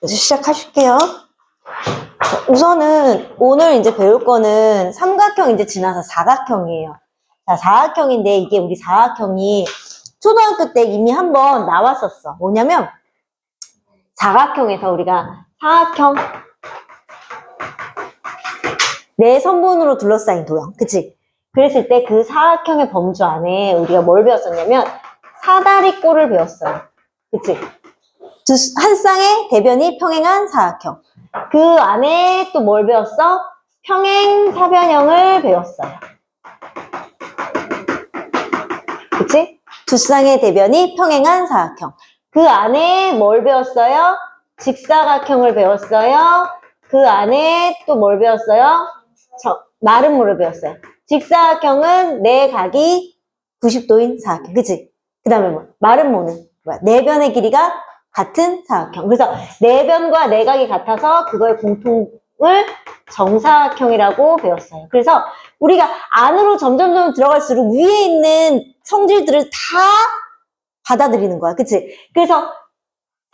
시작하실게요. 우선은 오늘 이제 배울 거는 삼각형 이제 지나서 사각형이에요. 자, 사각형인데 이게 우리 사각형이 초등학교 때 이미 한번 나왔었어. 뭐냐면 사각형에서 우리가 사각형 네 선분으로 둘러싸인 도형, 그치? 그랬을 때 그 사각형의 범주 안에 우리가 뭘 배웠었냐면 사다리꼴을 배웠어요. 그치? 한 쌍의 대변이 평행한 사각형. 그 안에 또 뭘 배웠어? 평행사변형을 배웠어요. 그치? 두 쌍의 대변이 평행한 사각형. 그 안에 뭘 배웠어요? 직사각형을 배웠어요. 그 안에 또 뭘 배웠어요? 마름모를 배웠어요. 직사각형은 네 각이 90도인 사각형. 그치? 그 다음에 뭐? 마름모는 뭐야? 네 변의 길이가 같은 사각형. 그래서 네 변과 네 각이 같아서 그거의 공통을 정사각형이라고 배웠어요. 그래서 우리가 안으로 점점 들어갈수록 위에 있는 성질들을 다 받아들이는 거야. 그치? 그래서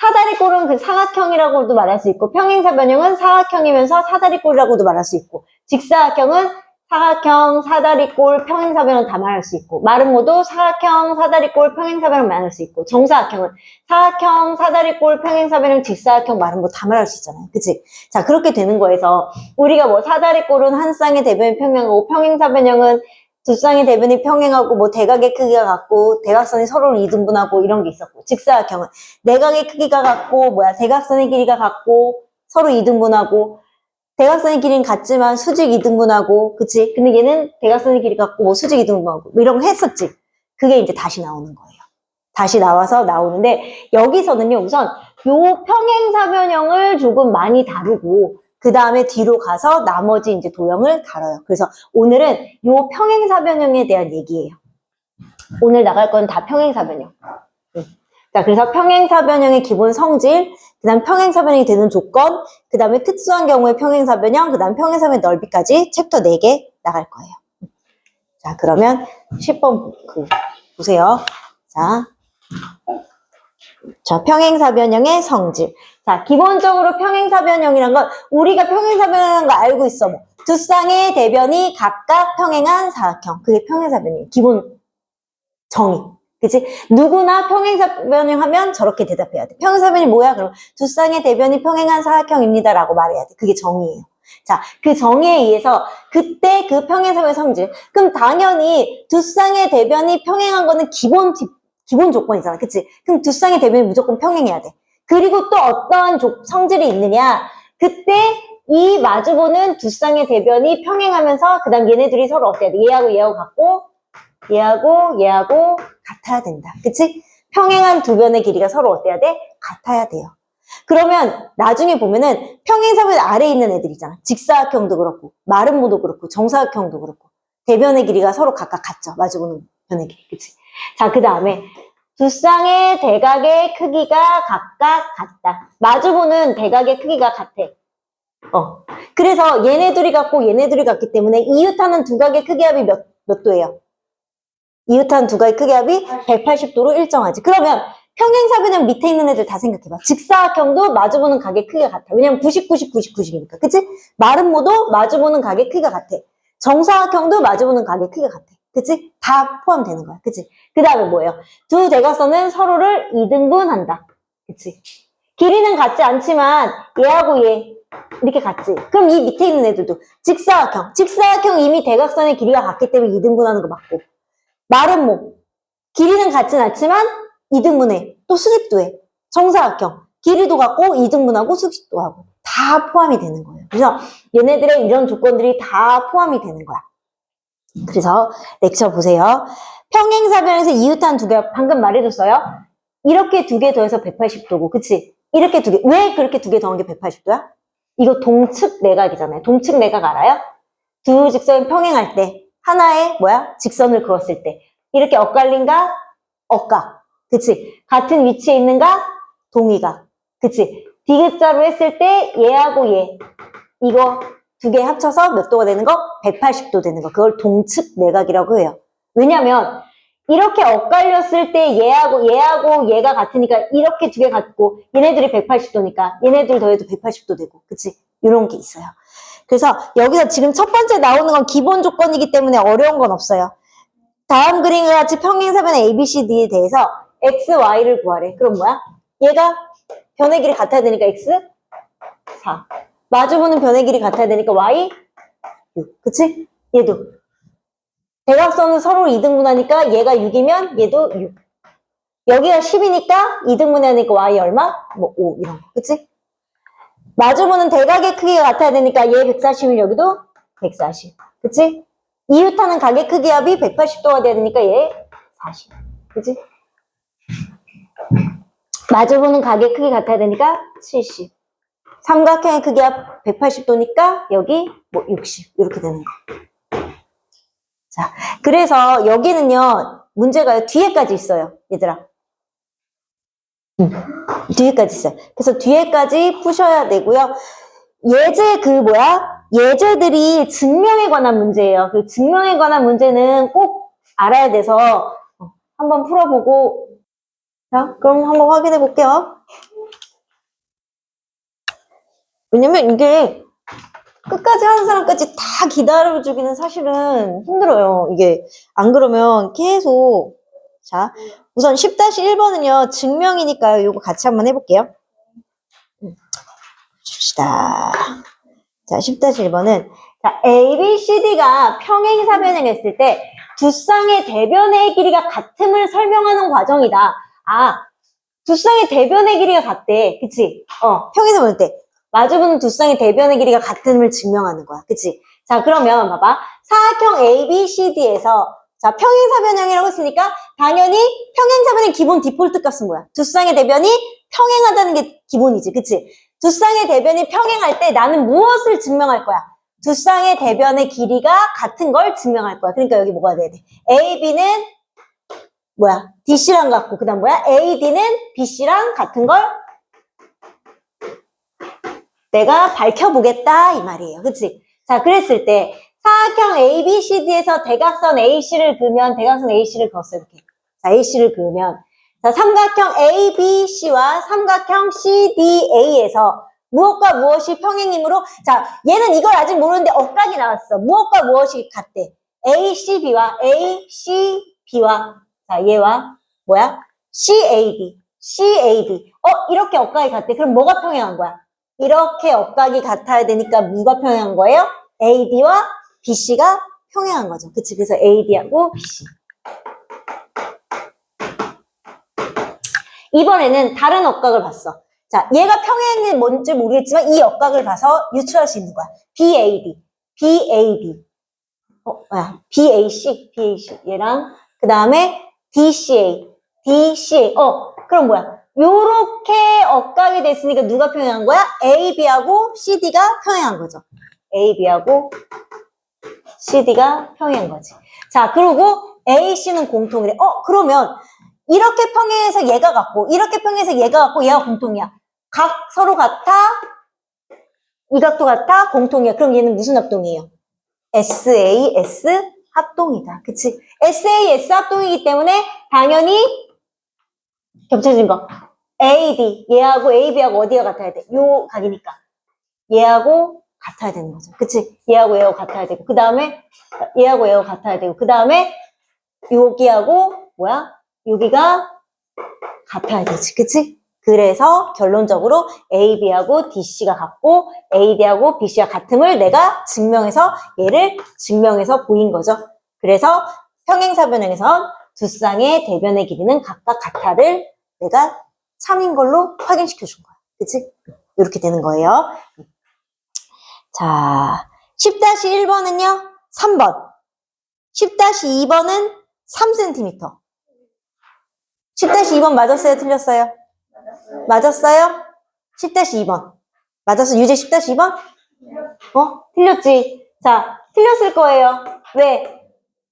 사다리꼴은 그 사각형이라고도 말할 수 있고, 평행사변형은 사각형이면서 사다리꼴이라고도 말할 수 있고, 직사각형은 사각형, 사다리꼴, 평행사변형 다 말할 수 있고, 마름모도 사각형, 사다리꼴, 평행사변형 말할 수 있고, 정사각형은 사각형, 사다리꼴, 평행사변형, 직사각형, 마름모 다 말할 수 있잖아요. 그치? 자, 그렇게 되는 거에서 우리가 뭐 사다리꼴은 한 쌍의 대변이 평행하고, 평행사변형은 두 쌍의 대변이 평행하고 뭐 대각의 크기가 같고 대각선이 서로를 이등분하고 이런 게 있었고, 직사각형은 내각의 크기가 같고 대각선의 길이가 같고 서로 이등분하고, 대각선의 길이는 같지만 수직 이등분하고, 그치? 근데 얘는 대각선의 길이 같고 뭐 수직 이등분하고 뭐 이런 거 했었지. 그게 이제 다시 나오는 거예요. 다시 나와서 나오는데, 여기서는요 우선 요 평행사변형을 조금 많이 다루고 그 다음에 뒤로 가서 나머지 이제 도형을 다뤄요. 그래서 오늘은 요 평행사변형에 대한 얘기예요. 오늘 나갈 건 다 평행사변형. 자, 그래서 평행사변형의 기본 성질, 그 다음 평행사변형이 되는 조건, 그 다음에 특수한 경우의 평행사변형, 그 다음 평행사변 넓이까지 챕터 4개 나갈 거예요. 자, 그러면 10번 보세요. 자, 평행사변형의 성질. 자, 기본적으로 평행사변형이란 건 우리가 평행사변형이라는 거 알고 있어. 뭐. 두 쌍의 대변이 각각 평행한 사각형. 그게 평행사변형의 기본 정의. 그치? 누구나 평행사변형 하면 저렇게 대답해야 돼. 평행사변이 뭐야? 그럼 두 쌍의 대변이 평행한 사각형입니다. 라고 말해야 돼. 그게 정의예요. 자, 그 정의에 의해서 그때 그 평행사변의 성질. 그럼 당연히 두 쌍의 대변이 평행한 거는 기본 조건이잖아. 그치? 그럼 두 쌍의 대변이 무조건 평행해야 돼. 그리고 또 어떠한 성질이 있느냐? 그때 이 마주보는 두 쌍의 대변이 평행하면서 그 다음 얘네들이 서로 어때야 돼? 얘하고 같고 얘하고 같아야 된다. 그치? 평행한 두 변의 길이가 서로 어때야 돼? 같아야 돼요. 그러면 나중에 보면은 평행사변 아래에 있는 애들 있잖아. 직사각형도 그렇고 마름모도 그렇고 정사각형도 그렇고 대변의 길이가 서로 각각 같죠. 마주보는 변의 길이. 그치? 자, 그 다음에 두 쌍의 대각의 크기가 각각 같다. 마주보는 대각의 크기가 같아. 그래서 얘네들이 같고 얘네들이 같기 때문에 이웃하는 두 각의 크기 합이 몇 도예요? 이웃하는 두 각의 크기 합이 180도로 일정하지. 그러면 평행사변형 밑에 있는 애들 다 생각해봐. 직사각형도 마주보는 각의 크기가 같아. 왜냐면 90, 90, 90, 90이니까. 그치? 마름모도 마주보는 각의 크기가 같아. 정사각형도 마주보는 각의 크기가 같아. 그치? 다 포함되는 거야. 그치? 그 다음에 뭐예요? 두 대각선은 서로를 이등분한다. 그치? 길이는 같지 않지만 얘하고 얘 이렇게 같지? 그럼 이 밑에 있는 애들도 직사각형 이미 대각선의 길이가 같기 때문에 이등분하는 거 맞고, 마름모 길이는 같진 않지만 이등분해. 또 수직도 해. 정사각형 길이도 같고 이등분하고 수직도 하고 다 포함이 되는 거예요. 그래서 얘네들의 이런 조건들이 다 포함이 되는 거야. 그래서 렉처 보세요. 평행사변에서 이웃한 두 개, 방금 말해줬어요. 이렇게 두 개 더해서 180도고, 그치? 이렇게 두 개, 왜 그렇게 두 개 더한 게 180도야? 이거 동측 내각이잖아요. 동측 내각 알아요? 두 직선이 평행할 때 하나의 직선을 그었을 때 이렇게 엇갈린가? 엇각. 그치? 같은 위치에 있는가? 동의각. 그치? 디귿자로 했을 때 얘하고 얘 이거 두 개 합쳐서 몇 도가 되는 거? 180도 되는 거. 그걸 동측 내각이라고 해요. 왜냐면 이렇게 엇갈렸을 때 얘하고 얘가 같으니까 이렇게 두 개 같고 얘네들이 180도니까 얘네들 더해도 180도 되고 그치? 이런 게 있어요. 그래서 여기서 지금 첫 번째 나오는 건 기본 조건이기 때문에 어려운 건 없어요. 다음 그림과 같이 평행사변의 ABCD에 대해서 X, Y를 구하래. 그럼 뭐야? 얘가 변의 길이 같아야 되니까 X 4. 마주보는 변의 길이 같아야 되니까 Y 6. 그치? 얘도. 대각선은 서로 2등분하니까 얘가 6이면 얘도 6. 여기가 10이니까 2등분하니까 Y 얼마? 뭐 5 이런 거. 그치? 마주보는 대각의 크기가 같아야 되니까 얘 140이면 여기도 140. 그치? 이웃하는 각의 크기 합이 180도가 돼야 되니까 얘 40. 그치? 마주보는 각의 크기 같아야 되니까 70. 삼각형의 크기 합 180도니까 여기 뭐 60. 이렇게 되는 거. 자, 그래서 여기는요, 문제가요, 뒤에까지 있어요, 얘들아. 뒤에까지 있어요. 그래서 뒤에까지 푸셔야 되고요. 예제들이 증명에 관한 문제예요. 그 증명에 관한 문제는 꼭 알아야 돼서 한번 풀어보고, 자, 그럼 한번 확인해 볼게요. 왜냐면 이게 끝까지 하는 사람까지 다 기다려주기는 사실은 힘들어요. 이게 안 그러면 계속. 자, 우선 10-1번은요 증명이니까요. 이거 같이 한번 해볼게요. 줍시다. 자, 10-1번은 자, ABCD가 평행사변행했을 때 두 쌍의 대변의 길이가 같음을 설명하는 과정이다. 아, 두 쌍의 대변의 길이가 같대. 그치? 평행사변 때 마주보는 두 쌍의 대변의 길이가 같음을 증명하는 거야. 그치? 자, 그러면 봐봐. 사각형 ABCD에서 자, 평행사변형이라고 했으니까 당연히 평행사변의 기본 디폴트 값은 뭐야? 두 쌍의 대변이 평행하다는 게 기본이지. 그치? 두 쌍의 대변이 평행할 때 나는 무엇을 증명할 거야? 두 쌍의 대변의 길이가 같은 걸 증명할 거야. 그러니까 여기 뭐가 돼야 돼? AB는 뭐야? DC랑 같고 그 다음 뭐야? AD는 BC랑 같은 걸 내가 밝혀보겠다 이 말이에요. 그치? 자, 그랬을 때 사각형 ABCD에서 대각선 AC를 그으면 대각선 AC를 그었어요. 이렇게. 자, AC를 그으면 자, 삼각형 ABC와 삼각형 CDA에서 무엇과 무엇이 평행이므로 자, 얘는 이걸 아직 모르는데 억각이 나왔어. 무엇과 무엇이 같대? ACB와 자, 얘와 뭐야? CAD. 이렇게 억각이 같대. 그럼 뭐가 평행한 거야? 이렇게 억각이 같아야 되니까 뭐가 평행한 거예요? AD와 BC가 평행한 거죠. 그치? 그래서 AD하고 BC. 이번에는 다른 억각을 봤어. 자, 얘가 평행이 뭔지 모르겠지만 이 억각을 봐서 유추할 수 있는 거야. BAD. BAC. 얘랑 그 다음에 DCA. 그럼 뭐야? 요렇게 억각이 됐으니까 누가 평행한 거야? AB하고 CD가 평행한 거죠. AB하고 CD가 평행한 거지. 자, 그리고 AC는 공통이래. 그러면 이렇게 평행해서 얘가 같고 이렇게 평행해서 얘가 같고 얘가 공통이야. 각 서로 같아? 이 각도 같아? 공통이야. 그럼 얘는 무슨 합동이에요? SAS 합동이다. 그치? SAS 합동이기 때문에 당연히 겹쳐진 거. AD, 얘하고 AB하고 어디가 같아야 돼? 요 각이니까. 얘하고 같아야 되는 거죠. 그치? 얘하고 얘하고 같아야 되고. 그 다음에 얘하고 얘하고 같아야 되고. 그 다음에 여기하고 뭐야? 여기가 같아야 되지. 그치? 그래서 결론적으로 AB하고 DC가 같고 AD하고 BC가 같음을 내가 얘를 증명해서 보인 거죠. 그래서 평행사변형에선 두 쌍의 대변의 길이는 각각 같아를 내가 참인 걸로 확인시켜 준 거야. 그치? 이렇게 되는 거예요. 자, 10-1번은요, 3번. 10-2번은 3cm. 10-2번 맞았어요? 틀렸어요? 맞았어요? 10-2번. 맞았어? 유제 10-2번? 틀렸지? 자, 틀렸을 거예요. 왜?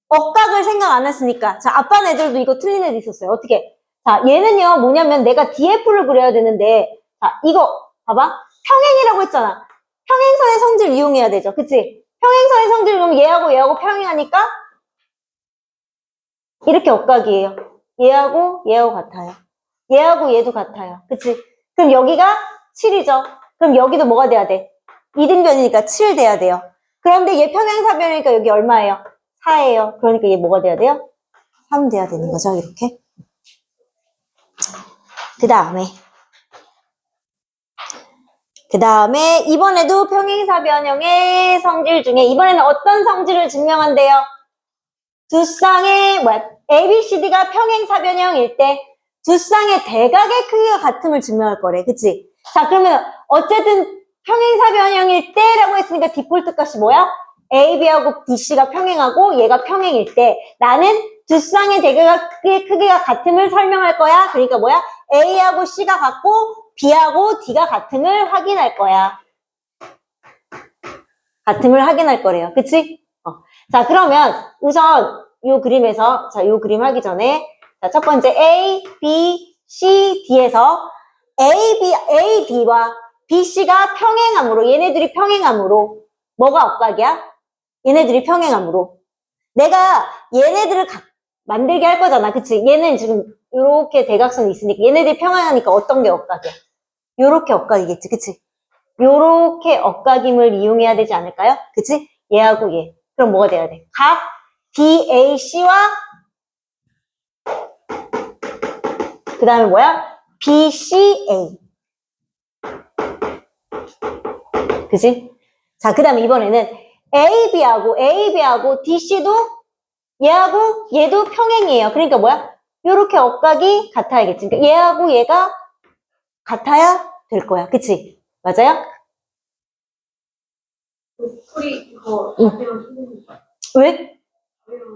억각을 생각 안 했으니까. 자, 아빠 애들도 이거 틀린 애도 있었어요. 어떻게? 자, 얘는요, 뭐냐면 내가 DF를 그려야 되는데, 자, 이거, 봐봐. 평행이라고 했잖아. 평행선의 성질 이용해야 되죠. 그치? 평행선의 성질 그러면 얘하고 얘하고 평행하니까 이렇게 억각이에요. 얘하고 얘하고 같아요. 얘하고 얘도 같아요. 그치? 그럼 여기가 7이죠. 그럼 여기도 뭐가 돼야 돼? 이등변이니까 7 돼야 돼요. 그런데 얘 평행사변이니까 여기 얼마예요? 4예요. 그러니까 얘 뭐가 돼야 돼요? 3 돼야 되는 거죠. 이렇게. 그 다음에 이번에도 평행사변형의 성질 중에 이번에는 어떤 성질을 증명한대요? 두 쌍의 ABCD가 평행사변형일 때 두 쌍의 대각의 크기가 같음을 증명할 거래. 그치? 자, 그러면 어쨌든 평행사변형일 때라고 했으니까 디폴트 값이 뭐야? AB하고 BC가 평행하고 얘가 평행일 때 나는 두 쌍의 대각의 크기가 같음을 설명할 거야. 그러니까 뭐야? A하고 C가 같고 B하고 D가 같음을 확인할 거야. 같음을 확인할 거래요. 그치? 자, 그러면 우선 요 그림에서, 자, 요 그림 하기 전에, 자, 첫 번째 A, B, C, D에서 A, D와 B, C가 평행함으로, 얘네들이 평행함으로, 뭐가 억각이야? 얘네들이 평행함으로. 내가 얘네들을 만들게 할 거잖아. 그치? 얘는 지금 요렇게 대각선이 있으니까, 얘네들이 평행하니까 어떤 게 억각이야? 요렇게 억각이겠지. 그치? 요렇게 억각임을 이용해야 되지 않을까요? 그치? 얘하고 얘. 그럼 뭐가 돼야 돼? 각 DAC와 그 다음에 뭐야? BCA. 그치? 자, 그 다음에 이번에는 AB하고 DC도 얘하고 얘도 평행이에요. 그러니까 뭐야? 요렇게 억각이 같아야겠지. 그러니까 얘하고 얘가 같아야 될 거야. 그치? 맞아요? 우리 이거 왜?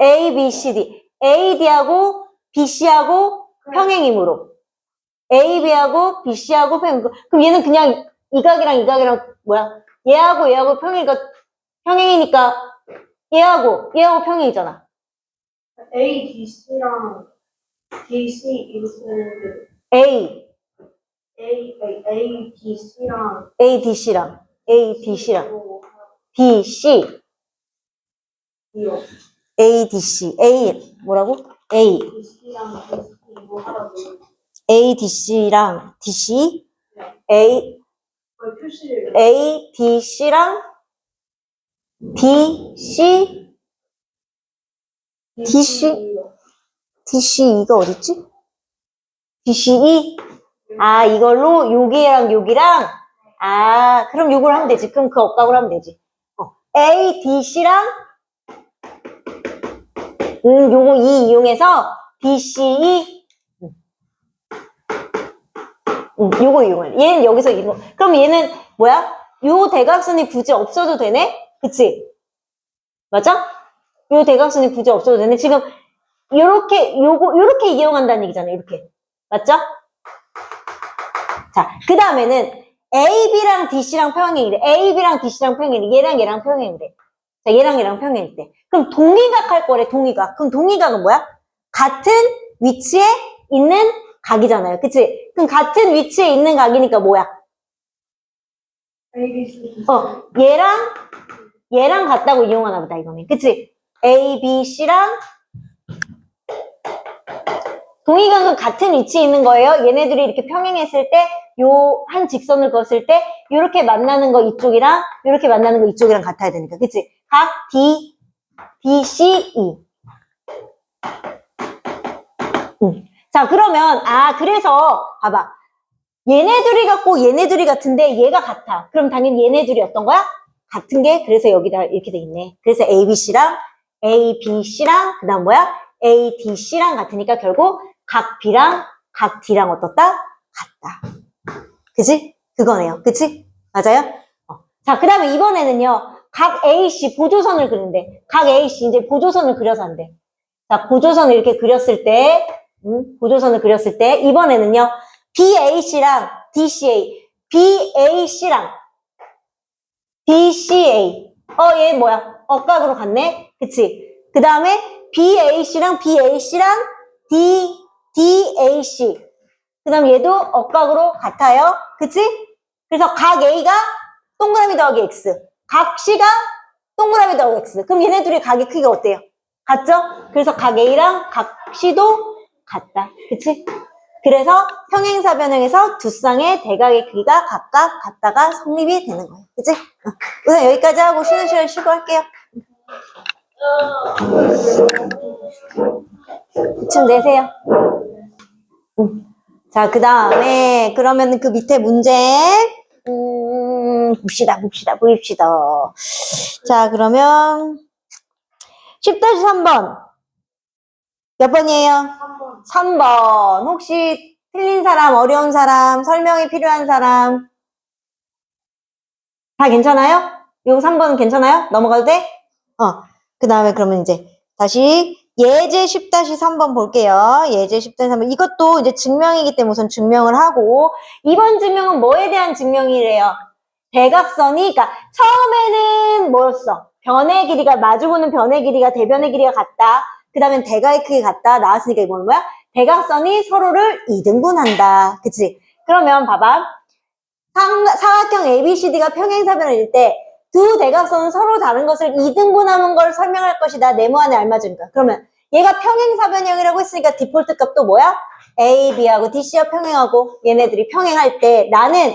A, B, C, D. A, D하고 BC하고 평행이므로. A, B하고 BC하고 평행. 그럼 얘는 그냥 이 각이랑 뭐야? 얘하고 평행이니까 얘하고 평행이잖아. A, D, C랑 DC 있는 A, A, D, C랑 D, C, D요. A, D, C, A 뭐라고? A, D, C랑 DC 이거 하라고. A, D, C랑 D, C, 네. A, 표시를 A, D, C랑 D, C, DC, DCE가 어딨지? DCE? 아, 이걸로 여기랑 아, 그럼 요걸 하면 되지. 그럼 그 억각을 하면 되지. A, DC랑 요거 E 이용해서 DCE 요거 이용해. 얘는 여기서 이거. 그럼 얘는 뭐야? 요 대각선이 굳이 없어도 되네? 그치? 맞아? 요 대각선이 굳이 없어도 되네. 지금 요렇게 이용한다는 얘기잖아. 이렇게. 맞죠? 자, 그 다음에는 AB랑 DC랑 평행이래. AB랑 DC랑 평행이래. 얘랑 평행이래. 자, 얘랑 평행일 때. 그럼 동의각 할 거래, 동의각. 그럼 동의각은 뭐야? 같은 위치에 있는 각이잖아요. 그치? 그럼 같은 위치에 있는 각이니까 뭐야? A, B, C. 얘랑 같다고 이용하나 보다, 이거는. 그치? A, B, C랑 동의각은 같은 위치에 있는 거예요. 얘네들이 이렇게 평행했을 때, 요 한 직선을 그었을 때, 요렇게 만나는 거 이쪽이랑, 요렇게 만나는 거 이쪽이랑 같아야 되니까. 그치? 각 D, C, E. 자, 그러면, 그래서, 봐봐. 얘네들이 같고 얘네들이 같은데 얘가 같아. 그럼 당연히 얘네들이 어떤 거야? 같은 게, 그래서 여기다 이렇게 돼 있네. 그래서 ABC랑, ABC랑, 그 다음 뭐야? ADC랑 같으니까 결국 각 B랑 각 D랑 어떻다? 같다. 그치? 그거네요. 그치? 맞아요? 자, 그 다음에 이번에는요, 각 AC 보조선을 그리는데, 각 AC 이제 보조선을 그려서 한대. 자, 보조선을 이렇게 그렸을 때, 이번에는요, BAC랑 DCA, BAC랑 DCA. 얘 뭐야? 억각으로 갔네? 그치? 그 다음에 BAC랑 DAC. 그 다음 얘도 억각으로 같아요. 그치? 그래서 각 A가 동그라미 더하기 X. 각 C가 동그라미 더하기 X. 그럼 얘네 둘이 각의 크기가 어때요? 같죠? 그래서 각 A랑 각 C도 같다. 그치? 그래서 평행사변형에서 두 쌍의 대각의 크기가 각각 같다가 성립이 되는 거예요. 그치? 우선 여기까지 하고 쉬는 시간 쉬고 할게요. 좀 내세요. 자, 그 다음에 그러면 그 밑에 문제 봅시다. 자, 그러면 10-3번 몇 번이에요? 3번. 3번. 혹시 틀린 사람, 어려운 사람, 설명이 필요한 사람 다 괜찮아요? 요 3번은 괜찮아요? 넘어가도 돼? 그 다음에 그러면 이제 다시 예제 10-3번 볼게요. 예제 10-3번. 이것도 이제 증명이기 때문에 우선 증명을 하고, 이번 증명은 뭐에 대한 증명이래요? 대각선이, 그러니까 처음에는 뭐였어? 변의 길이가, 마주보는 변의 길이가 대변의 길이가 같다. 그 다음에 대각의 크기가 같다. 나왔으니까 이거는 뭐야? 대각선이 서로를 이등분한다. 그치? 그러면 봐봐. 사각형 ABCD가 평행사변일 때 두 대각선은 서로 다른 것을 이등분하는 걸 설명할 것이다. 네모안에 알맞으니까. 그러면 얘가 평행사변형이라고 했으니까 디폴트 값도 뭐야? A, B하고 DC와 평행하고 얘네들이 평행할 때 나는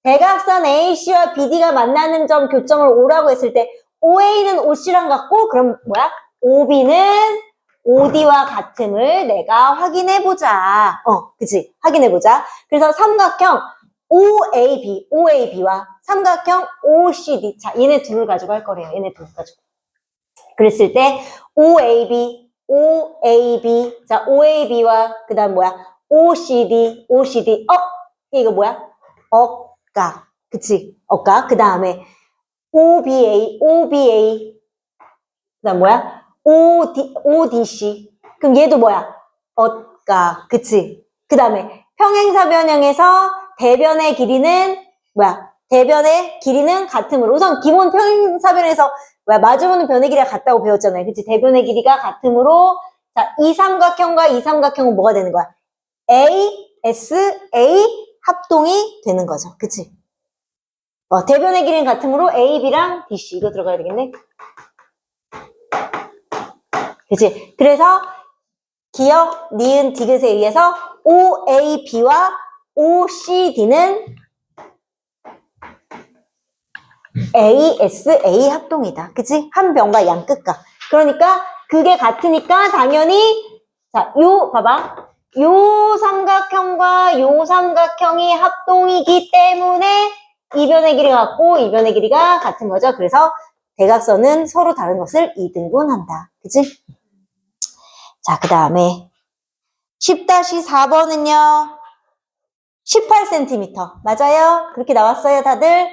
대각선 AC와 BD가 만나는 점 교점을 O라고 했을 때 OA는 OC랑 같고 그럼 뭐야? OB는 OD와 같음을 내가 확인해보자. 그치? 확인해보자. 그래서 삼각형 OAB와 삼각형 OCD. 자, 얘네 둘을 가지고 할 거래요. 얘네 둘 가지고. 그랬을 때 OAB. 자, OAB와 그 다음 뭐야? OCD. 이거 뭐야? 억각. 그치? 억각. 그 다음에 OBA. 그 다음 뭐야? ODC. 그럼 얘도 뭐야? 억각. 그치? 그 다음에 평행사변형에서 대변의 길이는 뭐야? 대변의 길이는 같음으로. 우선 기본 평행사변에서 뭐야? 마주보는 변의 길이가 같다고 배웠잖아요. 그치? 대변의 길이가 같음으로. 자, 이 삼각형과 이 삼각형은 뭐가 되는 거야? ASA 합동이 되는 거죠. 그치? 대변의 길이는 같음으로 AB랑 DC. 이거 들어가야 되겠네. 그치? 그래서 기역, 니은, 디귿에 의해서 OAB와 OCD는 ASA 합동이다. 그치? 한 변과 양 끝각. 그러니까 그게 같으니까 당연히 자, 봐봐. 요 삼각형과 요 삼각형이 합동이기 때문에 이 변의 길이가 같고 이 변의 길이가 같은 거죠. 그래서 대각선은 서로 다른 것을 이등분한다. 그치? 자, 그 다음에 10-4번은요. 18cm. 맞아요? 그렇게 나왔어요, 다들?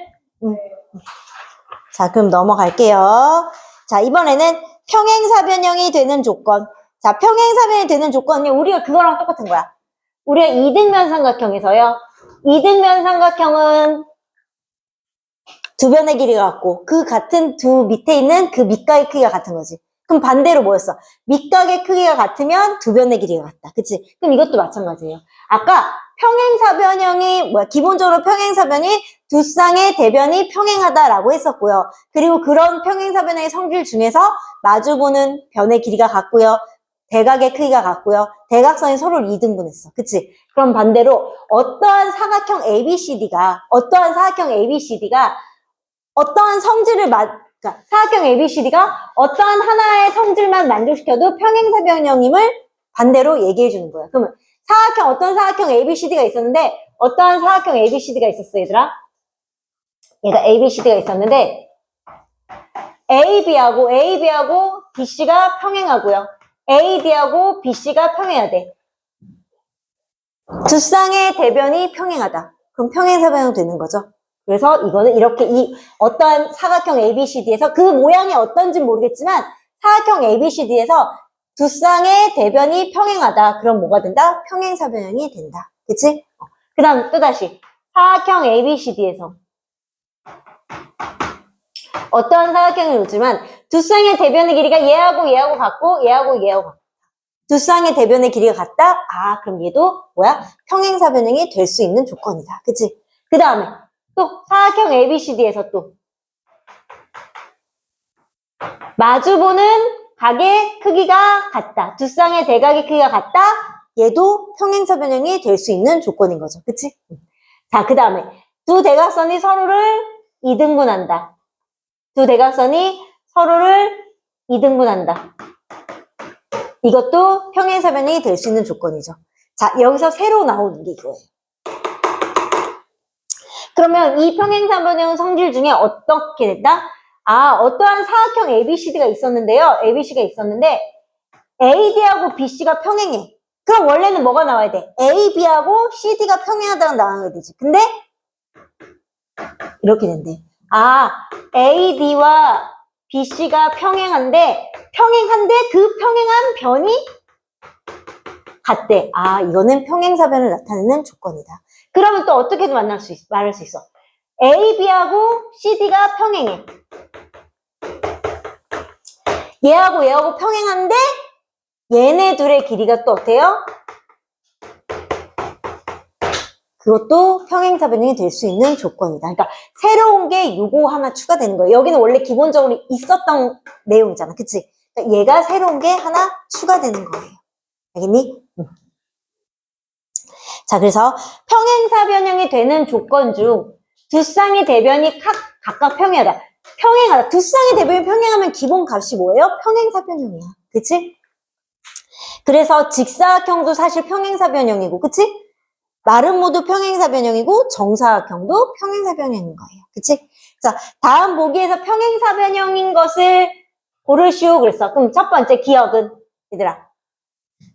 자, 그럼 넘어갈게요. 자, 이번에는 평행사변형이 되는 조건. 자, 평행사변이 되는 조건은 우리가 그거랑 똑같은 거야. 우리가 이등변 삼각형에서요. 이등변 삼각형은 두 변의 길이가 같고 그 같은 두 밑에 있는 그 밑각의 크기가 같은 거지. 그럼 반대로 뭐였어? 밑각의 크기가 같으면 두 변의 길이가 같다. 그치? 그럼 이것도 마찬가지예요. 아까 평행사변형이 기본적으로 평행사변이 두 쌍의 대변이 평행하다라고 했었고요. 그리고 그런 평행사변형의 성질 중에서 마주보는 변의 길이가 같고요. 대각의 크기가 같고요. 대각선이 서로를 이등분했어. 그치? 그럼 반대로 어떠한 사각형 ABCD가 어떠한 성질을 그러니까 사각형 ABCD가 어떠한 하나의 성질만 만족시켜도 평행사변형임을 반대로 얘기해 주는 거야. 그러면 어떤 사각형 ABCD가 있었는데 어떠한 사각형 ABCD가 있었어, 얘들아? 얘가 ABCD가 있었는데 AB하고 DC가 평행하고요. AD하고 BC가 평행해야 돼. 두 쌍의 대변이 평행하다. 그럼 평행사변형 되는 거죠. 그래서 이거는 이렇게 어떠한 사각형 ABCD에서 그 모양이 어떤지 모르겠지만 사각형 ABCD에서 두 쌍의 대변이 평행하다. 그럼 뭐가 된다? 평행사변형이 된다. 그치? 그 다음 또다시 사각형 ABCD에서 어떠한 사각형이 오지만 두 쌍의 대변의 길이가 얘하고 같고 얘하고 같고 두 쌍의 대변의 길이가 같다? 그럼 얘도 뭐야? 평행사변형이 될 수 있는 조건이다. 그치? 그 다음에 또 사각형 ABCD에서 또 마주보는 각의 크기가 같다. 두 쌍의 대각의 크기가 같다. 얘도 평행사변형이 될 수 있는 조건인 거죠. 그치? 자, 그 다음에 두 대각선이 서로를 이등분한다. 두 대각선이 서로를 이등분한다. 이것도 평행사변형이 될 수 있는 조건이죠. 자, 여기서 새로 나오는 게 이거예요. 그러면 이 평행사변형 성질 중에 어떻게 됐다? 아, 어떠한 사각형 ABCD가 있었는데요. ABC가 있었는데 AD하고 BC가 평행해. 그럼 원래는 뭐가 나와야 돼? AB하고 CD가 평행하다가 나와야 되지. 근데 이렇게 된대. 아, AD와 BC가 평행한데 그 평행한 변이 같대. 아, 이거는 평행사변을 나타내는 조건이다. 그러면 또 어떻게도 말할 수 있어. AB하고 CD가 평행해. 얘하고 평행한데 얘네 둘의 길이가 또 어때요? 그것도 평행사변형이 될 수 있는 조건이다. 그러니까 새로운 게 요거 하나 추가되는 거예요. 여기는 원래 기본적으로 있었던 내용이잖아. 그치? 그러니까 얘가 새로운 게 하나 추가되는 거예요. 알겠니? 자, 그래서 평행사변형이 되는 조건 중 두 쌍의 대변이 각각 평행하다. 평행하다. 두 쌍의 대변이 평행하면 기본 값이 뭐예요? 평행사변형이야. 그치? 그래서 직사각형도 사실 평행사변형이고, 그치? 마름모도 평행사변형이고 정사각형도 평행사변형인 거예요. 그치? 자, 다음 보기에서 평행사변형인 것을 고르시오 그랬어. 그럼 첫 번째 기억은 얘들아.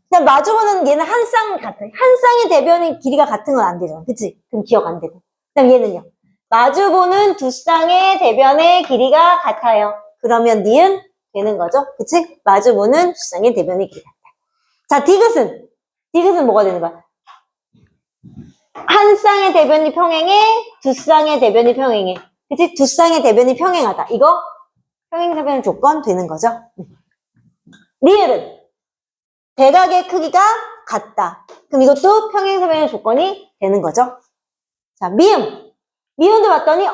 그냥 마주보는 얘는 한 쌍 같아. 한 쌍의 대변의 길이가 같은 건 안 되잖아. 그치? 그럼 기억 안 되고. 그다음 얘는요. 마주보는 두 쌍의 대변의 길이가 같아요. 그러면 니은 되는 거죠. 그치? 마주보는 두 쌍의 대변의 길이가 같다. 자, 디귿은 뭐가 되는 거야? 한 쌍의 대변이 평행해, 두 쌍의 대변이 평행해. 그치? 두 쌍의 대변이 평행하다. 이거 평행사변 조건 되는 거죠. 리을은 대각의 크기가 같다. 그럼 이것도 평행사변의 조건이 되는 거죠. 자, 미음도 봤더니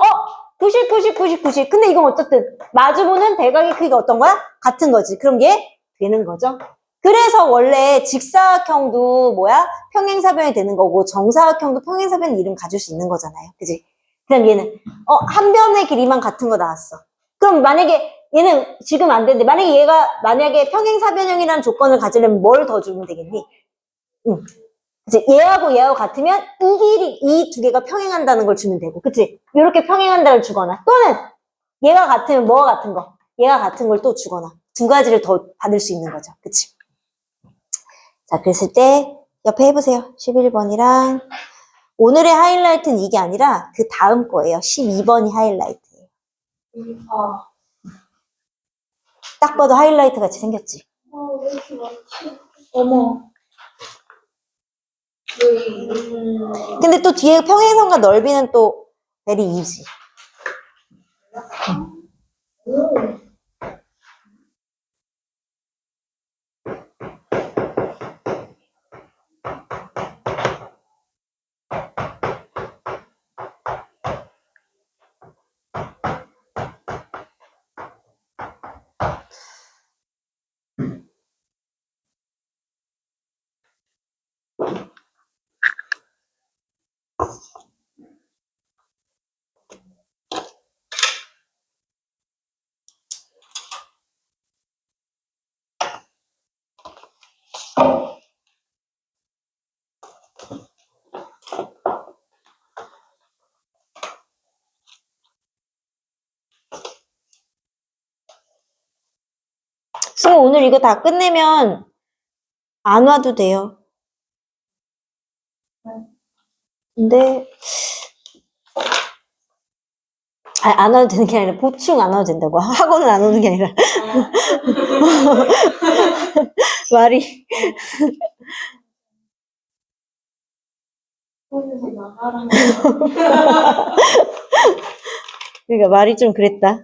90. 근데 이건 어쨌든 마주보는 대각의 크기가 어떤 거야? 같은 거지. 그럼 얘 되는 거죠. 그래서 원래 직사각형도 뭐야? 평행사변이 되는 거고 정사각형도 평행사변 이름 가질 수 있는 거잖아요. 그지? 그럼 얘는 한 변의 길이만 같은 거 나왔어. 그럼 만약에 얘는 지금 안 되는데 만약에 평행사변형이라는 조건을 가지려면 뭘 더 주면 되겠니? 그치? 얘하고 같으면 이 두 개가 평행한다는 걸 주면 되고, 그치? 이렇게 평행한다를 주거나, 또는 얘가 같으면 뭐가 같은 거? 얘가 같은 걸 또 주거나, 두 가지를 더 받을 수 있는 거죠. 그치? 자, 그랬을 때, 옆에 해보세요. 11번이랑, 오늘의 하이라이트는 이게 아니라 그 다음 거예요. 12번이 하이라이트예요. 아, 딱 봐도 하이라이트 같이 생겼지? 왜 이렇게 많지? 어머. 근데 또 뒤에 평행선과 넓이는 또 very easy. 승우 오늘 이거 다 끝내면 안 와도 돼요. 근데 안 와도 되는 게 아니라 보충 안 와도 된다고. 학원은 안 오는 게 아니라 말이 거기서 나가라는 그러니까 말이 좀 그랬다.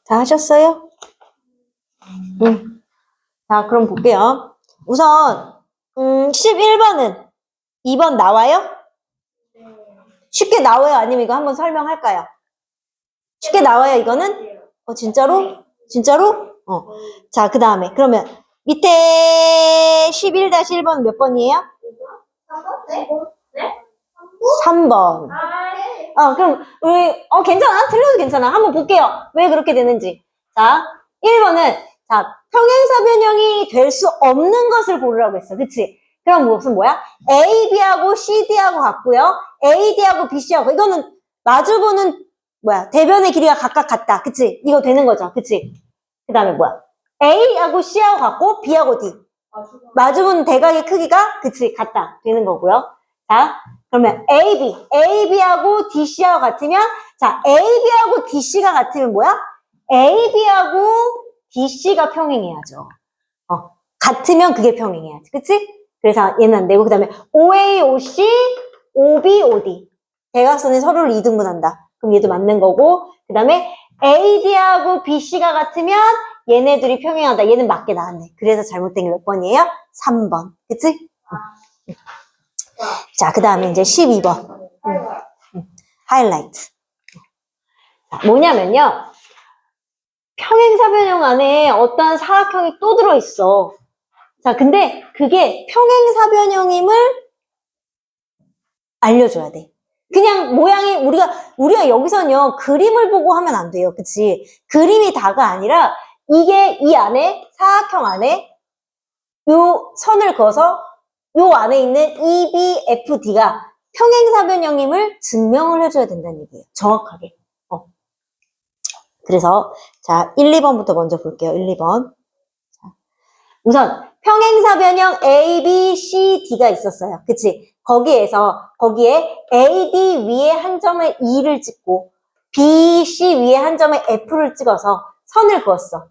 다 하셨어요? 자, 그럼 볼게요. 우선 11번은 2번 나와요? 쉽게 나와요? 아니면 이거 한번 설명할까요? 쉽게 나와요, 이거는? 진짜로? 진짜로? 자, 그 다음에 그러면 밑에 11-1번 몇 번이에요? 3번. 그럼 우리 괜찮아. 틀려도 괜찮아. 한번 볼게요. 왜 그렇게 되는지. 자, 1번은 자, 평행사 변형이 될 수 없는 것을 고르라고 했어. 그치? 그럼 무슨 뭐야? A, B하고 C, D하고 같고요. A, D하고 B, C하고 이거는 마주보는 뭐야? 대변의 길이가 각각 같다. 그치? 이거 되는 거죠. 그치? 그 다음에 뭐야? A하고 C하고 같고 B하고 D. 마주보는 대각의 크기가 그치? 같다. 되는 거고요. 자, 그러면 AB하고 DC하고 같으면 자, AB하고 DC가 같으면 뭐야? AB하고 DC가 평행해야죠. 같으면 그게 평행해야지. 그치? 그래서 얘는 안 되고 그 다음에 OA, OC, OB, OD 대각선이 서로를 이등분한다. 그럼 얘도 맞는 거고 그 다음에 AD하고 BC가 같으면 얘네들이 평행하다. 얘는 맞게 나왔네. 그래서 잘못된 게 몇 번이에요? 3번. 그치? 자, 그 다음에 이제 12번. 하이라이트. 자, 뭐냐면요. 평행사 변형 안에 어떠한 사각형이 또 들어있어. 자, 근데 그게 평행사 변형임을 알려줘야 돼. 그냥 모양이, 우리가 여기서는요, 그림을 보고 하면 안 돼요. 그치? 그림이 다가 아니라, 이게 이 안에, 사각형 안에, 요 선을 그어서, 요 안에 있는 EBFD가 평행사 변형임을 증명을 해줘야 된다는 얘기예요. 정확하게. 그래서, 자, 1, 2번부터 먼저 볼게요. 1, 2번. 자, 우선, 평행사 변형 A, B, C, D가 있었어요. 그치? 거기에 AD 위에 한 점에 E를 찍고, BC 위에 한 점에 F를 찍어서 선을 그었어.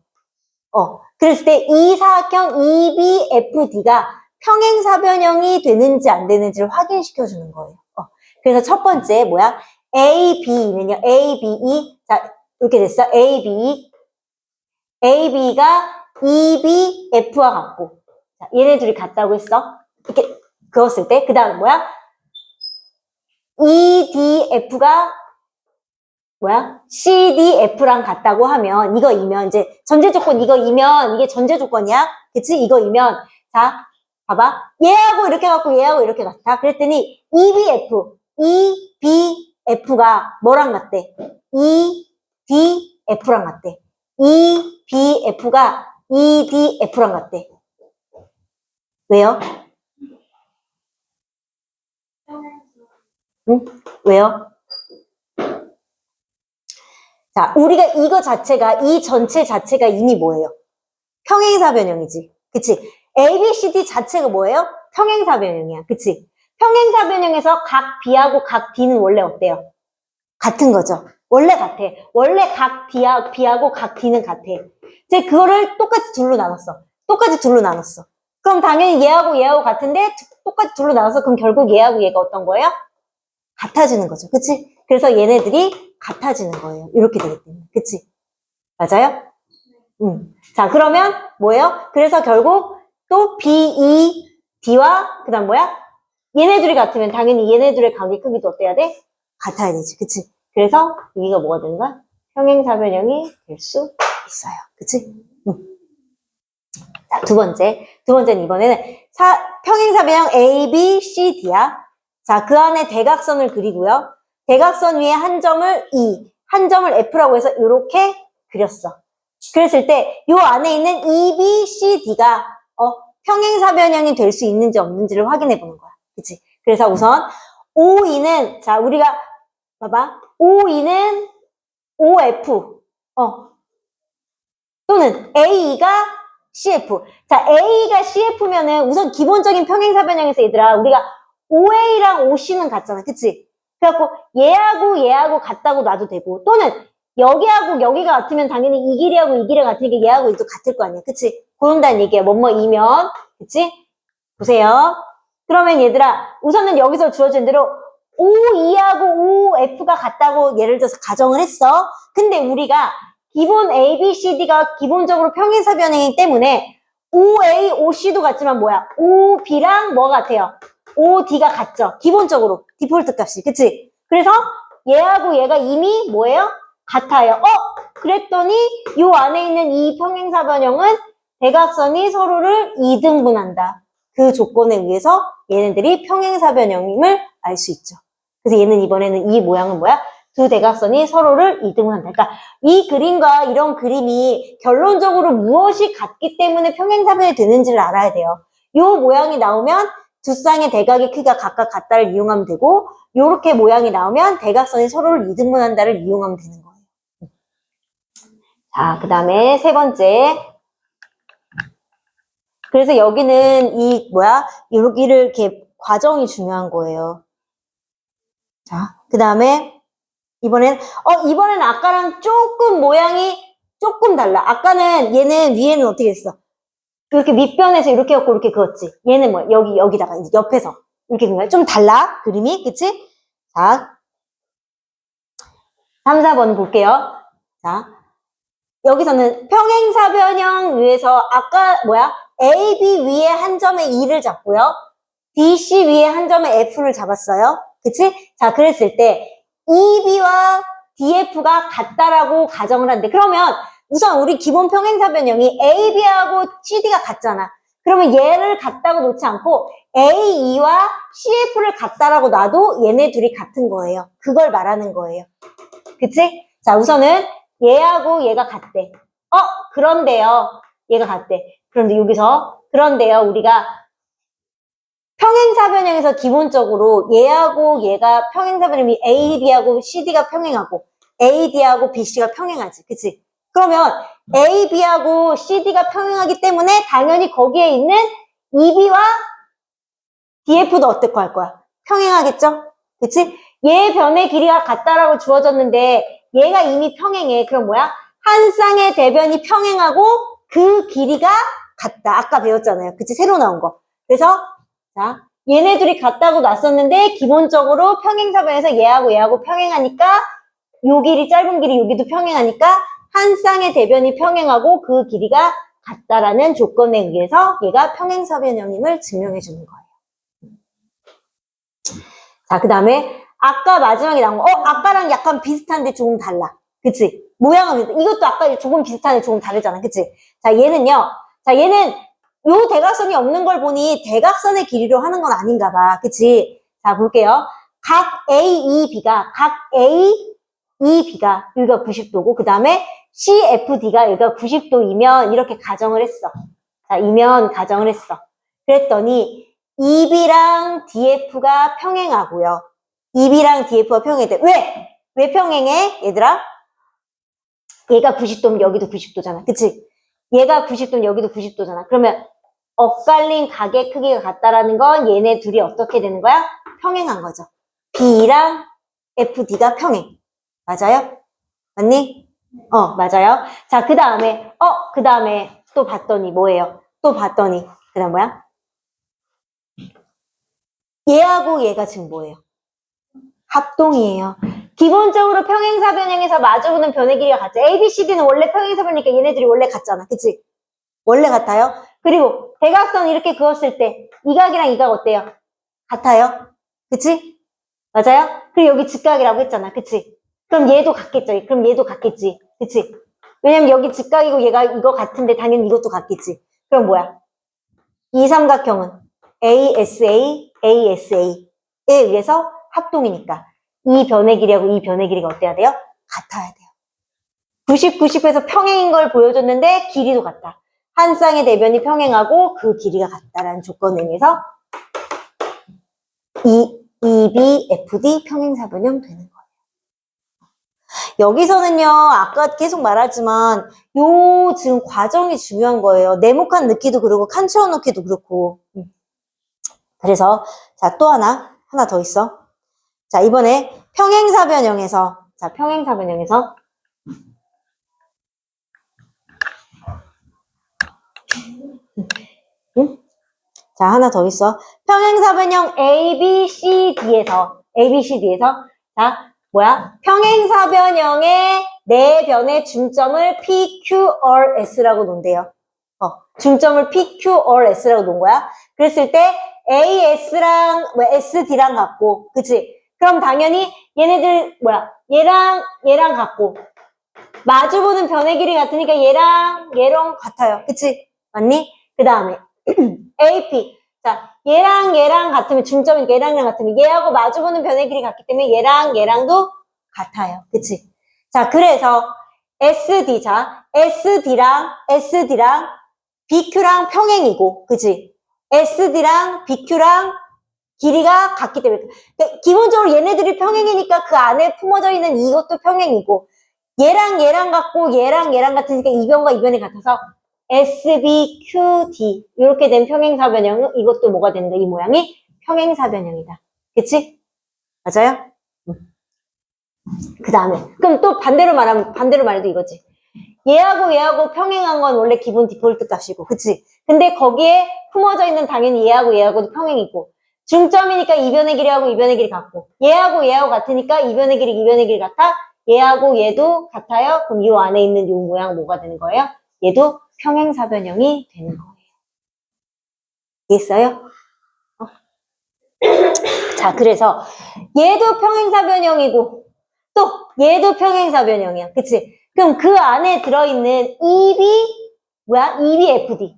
그랬을 때 이 사각형 EBFD가 평행사 변형이 되는지 안 되는지를 확인시켜주는 거예요. 그래서 첫 번째, 뭐야? AB는요, ABE. 자, 이렇게 됐어. AB가 EBF와 같고. 자, 얘네 둘이 같다고 했어. 이렇게 그었을 때. 그 다음 뭐야? EDF가 뭐야? CDF랑 같다고 하면, 이거이면, 이제, 전제 조건 이거이면, 이게 전제 조건이야? 그치? 이거이면, 자, 봐봐. 얘하고 이렇게 갖고 얘하고 이렇게 같아. 그랬더니, EBF가 뭐랑 같대? EDF랑 같대. EBF가 EDF랑 같대. 왜요? 응? 왜요? 자, 우리가 이 전체 자체가 이미 뭐예요? 평행사 변형이지. 그치? ABCD 자체가 뭐예요? 평행사 변형이야. 그치? 평행사 변형에서 각 B하고 각 D는 원래 어때요? 같은 거죠. 원래 같아. 원래 각 B하고 각 D는 같아. 이제 그거를 똑같이 둘로 나눴어. 똑같이 둘로 나눴어. 그럼 당연히 얘하고 같은데 똑같이 둘로 나눠서 그럼 결국 얘하고 얘가 어떤 거예요? 같아지는 거죠. 그치? 그래서 얘네들이 같아지는 거예요. 이렇게 되기 때문에. 그치? 맞아요? 자, 그러면 뭐예요? 그래서 결국 또 BED와 그 다음 뭐야? 얘네들이 같으면 당연히 얘네들의 각의 크기도 어때야 돼? 같아야 되지. 그치? 그래서 여기가 뭐가 되는 거야? 평행사 변형이 될 수 있어요. 그치? 자, 두 번째는 이번에는 평행사 변형 A, B, C, D야. 자, 그 안에 대각선을 그리고요. 대각선 위에 한 점을 E, 한 점을 F라고 해서 이렇게 그렸어. 그랬을 때 요 안에 있는 E, B, C, D가 평행사 변형이 될 수 있는지 없는지를 확인해 보는 거야. 그치? 그래서 우선 OE는 자, 우리가 봐봐. OE는 OF 또는 A가 CF. 자, A가 CF면은 우선 기본적인 평행사 변형에서 얘들아 우리가 OA랑 OC는 같잖아. 그치? 그래갖고 얘하고 얘하고 같다고 놔도 되고 또는 여기하고 여기가 같으면 당연히 이 길이하고 이 길이가 같으니까 얘하고 얘도 같을 거 아니야. 그치? 그런다는 얘기야. 뭐뭐이면. 그치? 보세요. 그러면 얘들아 우선은 여기서 주어진 대로 O2하고 OF가 같다고 예를 들어서 가정을 했어. 근데 우리가 기본 A, B, C, D가 기본적으로 평행사 변형이기 때문에 OA, OC도 같지만 뭐야? OB랑 뭐가 같아요? OD가 같죠? 기본적으로 디폴트 값이. 그치? 그래서 얘하고 얘가 이미 뭐예요? 같아요. 그랬더니 요 안에 있는 이 평행사 변형은 대각선이 서로를 이등분한다. 그 조건에 의해서 얘네들이 평행사 변형임을 알 수 있죠. 그래서 얘는 이번에는 이 모양은 뭐야? 두 대각선이 서로를 이등분한다. 그러니까 이 그림과 이런 그림이 결론적으로 무엇이 같기 때문에 평행사 변형이 되는지를 알아야 돼요. 요 모양이 나오면 두 쌍의 대각의 크기가 각각 같다를 이용하면 되고 요렇게 모양이 나오면 대각선이 서로를 이등분한다를 이용하면 되는 거예요. 자, 그 다음에 세 번째. 그래서 여기는 여기를 이렇게 과정이 중요한 거예요. 자, 그 다음에 이번에는 아까랑 조금 모양이 조금 달라. 아까는 얘는 위에는 어떻게 했어? 이렇게 밑변에서 이렇게 갖고 이렇게 그었지. 얘는 뭐야? 여기다가 이제 옆에서 이렇게 그은 거야. 좀 달라. 그림이. 그치? 자. 3, 4번 볼게요. 자. 여기서는 평행사 변형 위에서 아까 A, B 위에 한 점에 E를 잡고요. D, C 위에 한 점에 F를 잡았어요. 그치? 자, 그랬을 때 EB와 DF가 같다라고 가정을 하는데 그러면 우선 우리 기본 평행사 변형이 AB하고 CD가 같잖아. 그러면 얘를 같다고 놓지 않고 AE와 CF를 같다라고 놔도 얘네 둘이 같은 거예요. 그걸 말하는 거예요. 그치? 자, 우선은 얘하고 얘가 같대. 그런데요. 얘가 같대. 그런데요. 우리가 평행사 변형에서 기본적으로 얘하고 얘가 평행사 변형이 A, B하고 CD가 평행하고 A, D하고 B, C가 평행하지. 그치? 그러면 A, B하고 CD가 평행하기 때문에 당연히 거기에 있는 EB와 DF도 어떻게 할 거야? 평행하겠죠? 그치? 얘 변의 길이가 같다라고 주어졌는데 얘가 이미 평행해. 그럼 뭐야? 한 쌍의 대변이 평행하고 그 길이가 같다. 아까 배웠잖아요. 그치? 새로 나온 거. 그래서 자, 얘네 둘이 같다고 놨었는데 기본적으로 평행사 변에서 얘하고 평행하니까 요 길이 짧은 길이 여기도 평행하니까 한 쌍의 대변이 평행하고 그 길이가 같다라는 조건에 의해서 얘가 평행사 변형임을 증명해 주는 거예요. 자, 그 다음에 아까 마지막에 나온 거 아까랑 약간 비슷한데 조금 달라. 그치? 모양은 이것도 아까 조금 비슷한데 조금 다르잖아. 그치? 자, 얘는 요 대각선이 없는 걸 보니 대각선의 길이로 하는 건 아닌가 봐. 그치? 자, 볼게요. 각 AEB가 여기가 90도고 그 다음에 CFD가 여기가 90도이면 이렇게 가정을 했어. 자, 이면 가정을 했어. 그랬더니 EB랑 DF가 평행하고요. EB랑 DF가 평행해. 왜 평행해? 얘들아? 얘가 90도면 여기도 90도잖아. 그치? 얘가 90도면 여기도 90도잖아. 그러면 엇갈린 각의 크기가 같다라는 건 얘네 둘이 어떻게 되는 거야? 평행한 거죠. B랑 FD가 평행. 맞아요? 맞니? 맞아요. 자, 그 다음에 또 봤더니 뭐예요? 그 다음 뭐야? 얘하고 얘가 지금 뭐예요? 합동이에요. 기본적으로 평행사 변형에서 마주보는 변의 길이가 같죠. A, B, C, D는 원래 평행사 변형이니까 얘네들이 원래 같잖아. 그치? 원래 같아요. 그리고 대각선 이렇게 그었을 때 이 각이랑 이 각 어때요? 같아요. 그치? 맞아요? 그리고 여기 직각이라고 했잖아. 그치? 그럼 얘도 같겠죠. 그럼 얘도 같겠지. 그치? 왜냐면 여기 직각이고 얘가 이거 같은데 당연히 이것도 같겠지. 그럼 뭐야? 이 삼각형은 ASA, ASA에 의해서 합동이니까 이 변의 길이하고 이 변의 길이가 어때야 돼요? 같아야 돼요. 90, 90에서 평행인 걸 보여줬는데 길이도 같다. 한 쌍의 대변이 평행하고 그 길이가 같다라는 조건에 의해서 EB, FD 평행사 변형 되는 거예요. 여기서는요, 아까 계속 말하지만 요 지금 과정이 중요한 거예요. 네모칸 넣기도 그렇고 칸 채워 넣기도 그렇고. 그래서 자, 또 하나 더 있어. 자, 이번에 평행사변형에서, 자, 평행사변형에서, 응? 자, 하나 더 있어. 평행사변형 ABCD에서, 자, 뭐야? 평행사변형의 네 변의 중점을 PQRS라고 놓은대요. 중점을 PQRS라고 놓은 거야. 그랬을 때 AS랑 SD랑 같고, 그치? 그럼 당연히 얘네들 얘랑 같고 마주보는 변의 길이 같으니까 얘랑 같아요. 그치? 맞니? 그 다음에 AP. 자, 얘랑 같으면 중점이니까 얘랑 같으면 얘하고 마주보는 변의 길이 같기 때문에 얘랑도 같아요. 그치? 자, 그래서 SD. 자, SD랑 BQ랑 평행이고, 그치? SD랑 BQ랑 길이가 같기 때문에. 그러니까 기본적으로 얘네들이 평행이니까 그 안에 품어져 있는 이것도 평행이고, 얘랑 같고, 얘랑 같으니까 이 변과 이 변이 같아서 SBQD. 이렇게 된 평행사변형은 이것도 뭐가 되는 거야? 이 모양이 평행사변형이다. 그치? 맞아요? 그 다음에. 그럼 또 반대로 말해도 이거지. 얘하고 평행한 건 원래 기본 디폴트 값이고, 그치? 근데 거기에 품어져 있는 당연히 얘하고도 평행이고, 중점이니까 이 변의 길이하고 이 변의 길이 같고, 얘하고 같으니까 이 변의 길이 같아? 얘하고 얘도 같아요? 그럼 이 안에 있는 이 모양 뭐가 되는 거예요? 얘도 평행사변형이 되는 거예요. 이해했어요? 자, 그래서 얘도 평행사변형이고, 또 얘도 평행사변형이야. 그치? 그럼 그 안에 들어있는 EBFD.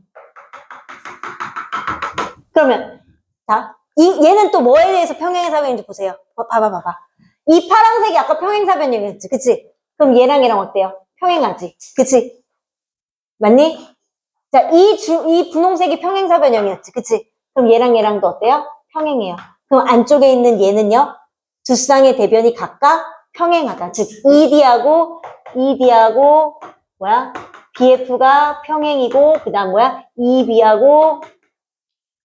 그러면, 자, 얘는 또 뭐에 대해서 평행사변인지 보세요. 봐봐. 이 파란색이 아까 평행사변형이었지. 그치? 그럼 얘랑 어때요? 평행하지. 그치? 맞니? 자, 이 분홍색이 평행사변형이었지. 그치? 그럼 얘랑도 어때요? 평행해요. 그럼 안쪽에 있는 얘는요? 두 쌍의 대변이 각각 평행하다. 즉, ED하고 BF가 평행이고, 그 다음 EB하고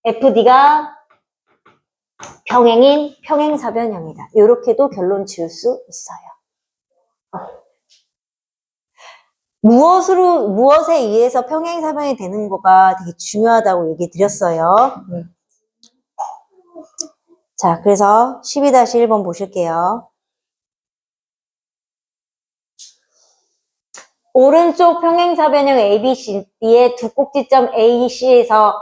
FD가 평행인 평행사변형이다. 이렇게도 결론 지을 수 있어요. 무엇에 의해서 평행사변이 되는 거가 되게 중요하다고 얘기 드렸어요. 자, 그래서 12-1번 보실게요. 오른쪽 평행사변형 ABCD의 두 꼭지점 AC에서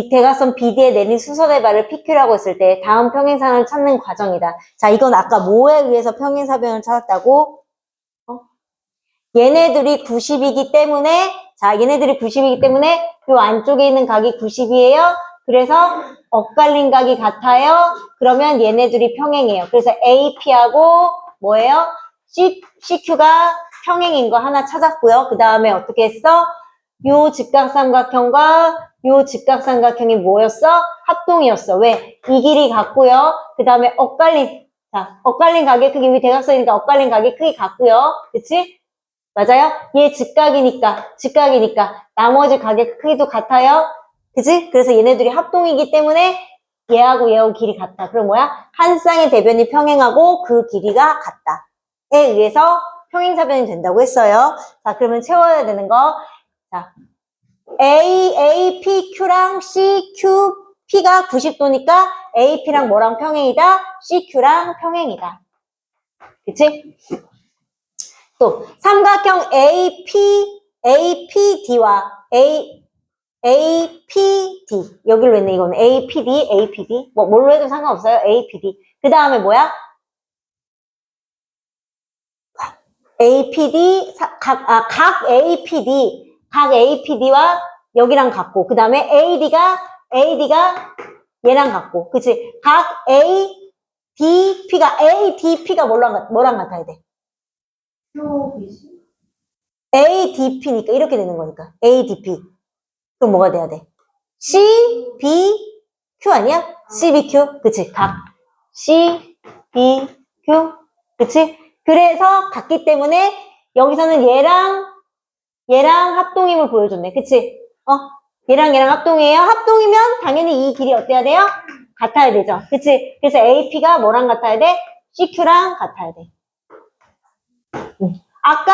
대각선 BD에 내린 수선의 발을 PQ라고 했을 때 다음 평행사를 찾는 과정이다. 자, 이건 아까 뭐에 의해서 평행사변을 찾았다고? 얘네들이 90이기 때문에 요 안쪽에 있는 각이 90이에요. 그래서 엇갈린 각이 같아요. 그러면 얘네들이 평행해요. 그래서 AP하고 뭐예요? CQ가 평행인 거 하나 찾았고요. 그 다음에 어떻게 했어? 요 직각삼각형과 요 직각삼각형이 뭐였어? 합동이었어. 왜? 이 길이 같고요. 그 다음에 엇갈린 각의 크기, 위 대각선이니까 엇갈린 각의 크기 같고요. 그치? 맞아요? 얘 직각이니까 나머지 각의 크기도 같아요. 그치? 그래서 얘네들이 합동이기 때문에 얘하고 길이 같다. 그럼 뭐야? 한 쌍의 대변이 평행하고 그 길이가 같다에 의해서 평행사변이 된다고 했어요. 자, 그러면 채워야 되는 거. 자, APQ랑 CQP가 90도니까 AP랑 뭐랑 평행이다? CQ랑 평행이다. 그치? 또 삼각형 APD와 APD 여기로 했네. 이거는 APD 뭘로 해도 상관없어요. APD 그 다음에 뭐야? APD 각 APD와 여기랑 같고 그 다음에 AD가 얘랑 같고 그치? 각 ADP가 뭐랑 같아야 돼? ADP니까 이렇게 되는 거니까 ADP 그럼 뭐가 돼야 돼? CBQ 아니야? CBQ 그치? 각 CBQ 그치? 그래서 같기 때문에 여기서는 얘랑 합동임을 보여줬네 그치? 얘랑 합동이에요. 합동이면 당연히 이 길이 어때야 돼요? 같아야 되죠 그치? 그래서 AP가 뭐랑 같아야 돼? CQ랑 같아야 돼. 아까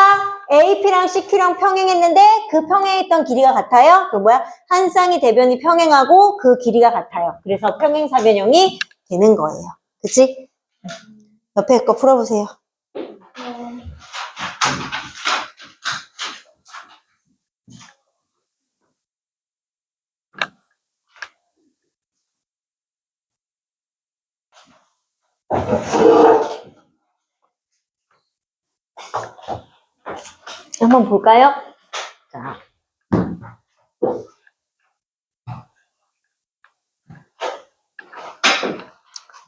AP랑 CQ랑 평행했는데 그 평행했던 길이가 같아요? 그 뭐야? 한 쌍의 대변이 평행하고 그 길이가 같아요. 그래서 평행사변형이 되는 거예요. 그치? 옆에 거 풀어보세요. 한번 볼까요?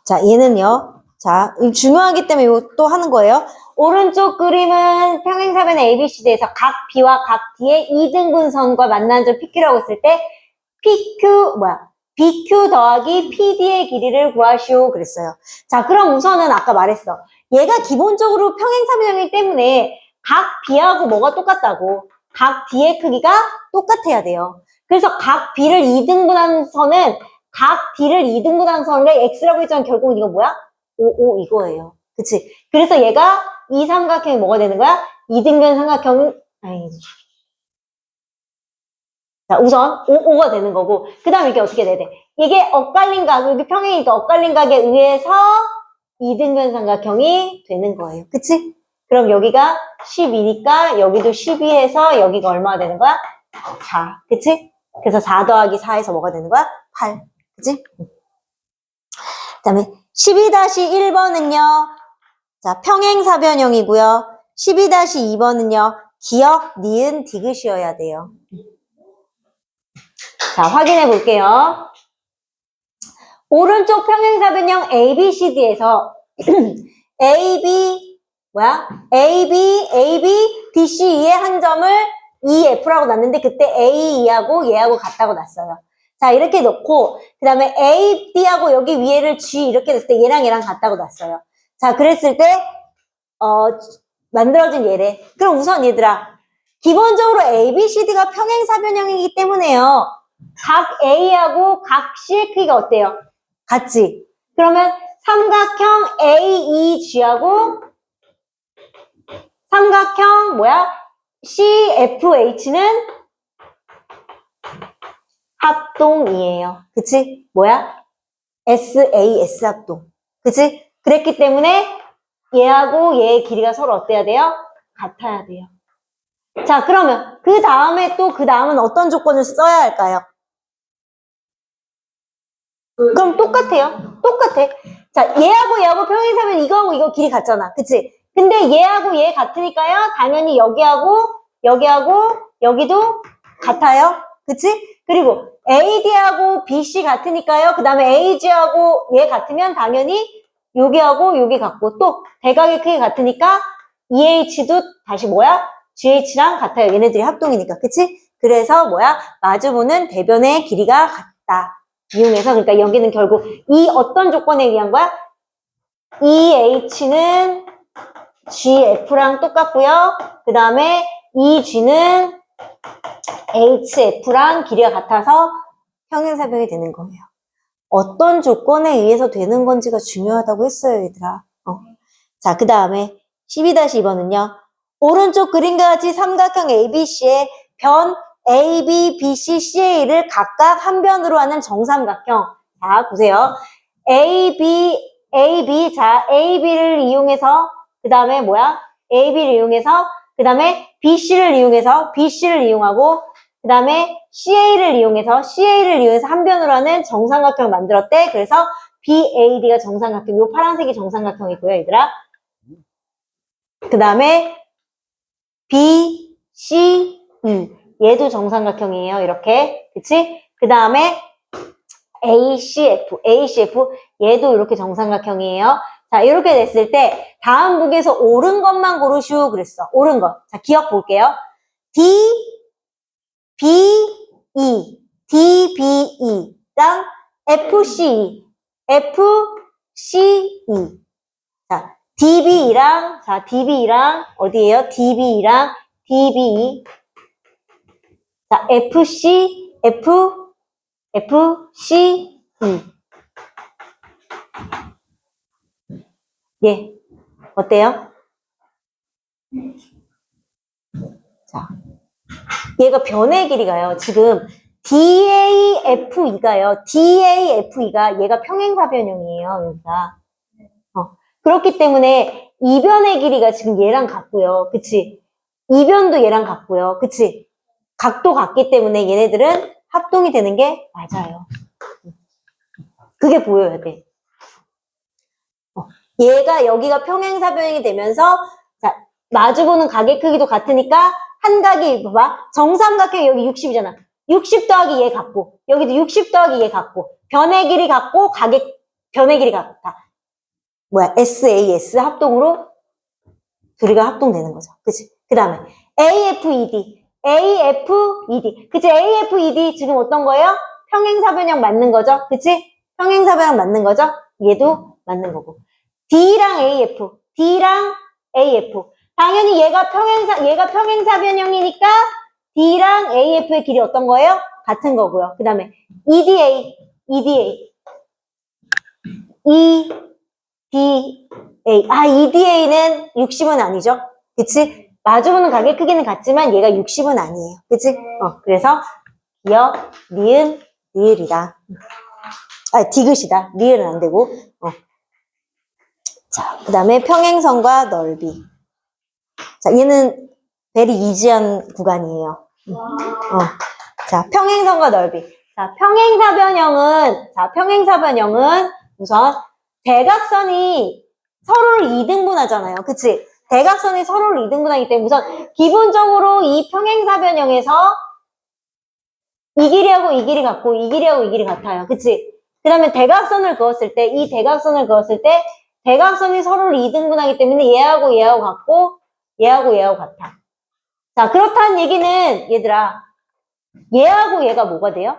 자, 얘는요. 자, 이거 중요하기 때문에 이거 또 하는 거예요. 오른쪽 그림은 평행사변 ABCD에서 각 B와 각 D의 이등분선과 만나는 점 PQ라고 했을 때 BQ 더하기 PD의 길이를 구하시오 그랬어요. 자, 그럼 우선은 아까 말했어. 얘가 기본적으로 평행사변형이기 때문에 각 B하고 뭐가 똑같다고? 각 D의 크기가 똑같아야 돼요. 그래서 각 B를 2등분한 선은 각 D를 2등분한 선을 X라고 했지만 결국은 이거 뭐야? 5 이거예요. 그치? 그래서 얘가 이 삼각형이 뭐가 되는 거야? 2등분 삼각형, 자, 우선 5가 되는 거고, 그 다음에 이게 어떻게 돼야 돼? 이게 엇갈린 각, 여기 평행이니까 엇갈린 각에 의해서 2등분 삼각형이 되는 거예요. 그치? 그럼 여기가 12니까 여기도 12해서 여기가 얼마가 되는 거야? 4. 그치? 그래서 4 더하기 4에서 뭐가 되는 거야? 8. 그치? 그 다음에 12-1번은요. 자, 평행사변형이고요. 12-2번은요. 기역, 니은, 디귿이어야 돼요. 자, 확인해 볼게요. 오른쪽 평행사변형 ABCD에서 AB, DCE의 한 점을 EF라고 놨는데 그때 AE하고 얘하고 같다고 놨어요. 자, 이렇게 놓고 그 다음에 AD하고 여기 위에를 G 이렇게 냈을 때 얘랑 얘랑 같다고 놨어요. 자, 그랬을 때 만들어진 얘래. 그럼 우선 얘들아, 기본적으로 ABCD가 평행사변형이기 때문에요. 각 A하고 각 C의 크기가 어때요? 같지? 그러면 삼각형 AEG하고 삼각형 CFH는 합동이에요. 그치? SAS 합동. 그치? 그랬기 때문에 얘하고 얘의 길이가 서로 어때야 돼요? 같아야 돼요. 자, 그러면 그 다음에 또 그 다음은 어떤 조건을 써야 할까요? 그럼 똑같아요. 똑같아. 자, 얘하고 평행사면 이거하고 이거 길이 같잖아. 그치? 근데 얘하고 얘 같으니까요. 당연히 여기하고 여기도 같아요. 그치? 그리고 AD하고 BC 같으니까요. 그 다음에 AG하고 얘 같으면 당연히 여기하고 여기 같고 또 대각의 크기 같으니까 EH도 다시 GH랑 같아요. 얘네들이 합동이니까. 그치? 그래서 마주보는 대변의 길이가 같다. 이용해서 그러니까 여기는 결국 이 어떤 조건에 의한 거야? EH는 GF랑 똑같고요. 그 다음에 EG는 HF랑 길이가 같아서 평행사변이 되는 거예요. 어떤 조건에 의해서 되는 건지가 중요하다고 했어요, 얘들아. 자, 그 다음에 12-2번은요. 오른쪽 그림과 같이 삼각형 ABC의 변 AB, BC, CA를 각각 한 변으로 하는 정삼각형. 자, 보세요. 자, AB를 이용해서, 그 다음에 AB를 이용해서, 그 다음에 BC를 이용하고, 그 다음에 CA를 이용해서 한 변으로 하는 정삼각형을 만들었대. 그래서 BAD가 정삼각형, 요 파란색이 정삼각형이고요, 얘들아. 그 다음에 BCE. 얘도 정삼각형이에요. 이렇게. 그치? 그 다음에 ACF. 얘도 이렇게 정삼각형이에요. 자, 이렇게 됐을 때 다음 북에서 옳은 것만 고르시오 그랬어. 옳은 것. 자, 기억 볼게요. DBE랑 FCE. 자, DBE랑 어디예요? DBE랑 DBE. 자, FC. 예. 어때요? 자, 얘가 변의 길이가요. 지금 DAFE가요. DAFE가 얘가 평행사변형이에요. 여기가. 그렇기 때문에 이변의 길이가 지금 얘랑 같고요. 그치? 이변도 얘랑 같고요. 그치? 각도 같기 때문에 얘네들은 합동이 되는 게 맞아요. 그게 보여야 돼. 얘가 여기가 평행사변형이 되면서 자, 마주보는 각의 크기도 같으니까 한 각이 봐봐. 정삼각형 여기 60이잖아. 60 더하기 얘 같고 여기도 60 더하기 얘 같고 변의 길이 같고 각의 변의 길이 같다. 뭐야? SAS 합동으로 둘이가 합동되는 거죠. 그치? 그 다음에 AFED AFED 그치? AFED 지금 어떤 거예요? 평행사변형 맞는 거죠? 그치? 평행사변형 맞는 거죠? 얘도 맞는 거고 D랑 AF D랑 AF 당연히 얘가 평행사변형이니까 D랑 AF의 길이 어떤 거예요? 같은 거고요. 그 다음에 EDA EDA는 60은 아니죠? 그치? 마주보는 각의 크기는 같지만 얘가 60은 아니에요. 그치? 그래서 기역, 니은, 니을이다. 디귿이다. 니을은 안 되고. 자, 그 다음에 평행선과 넓이. 자, 얘는 very 이지한 구간이에요. 자, 평행선과 넓이. 자, 평행사변형은 우선 대각선이 서로를 2등분하잖아요. 그치? 대각선이 서로를 2등분하기 때문에 우선 기본적으로 이 평행사변형에서 이 길이하고 이 길이 같고 이 길이하고 이 길이 같아요. 그치? 그 다음에 대각선을 그었을 때 대각선이 서로를 2등분하기 때문에 얘하고 얘하고 같고 얘하고 얘하고 같아. 자, 그렇다는 얘기는 얘들아 얘하고 얘가 뭐가 돼요?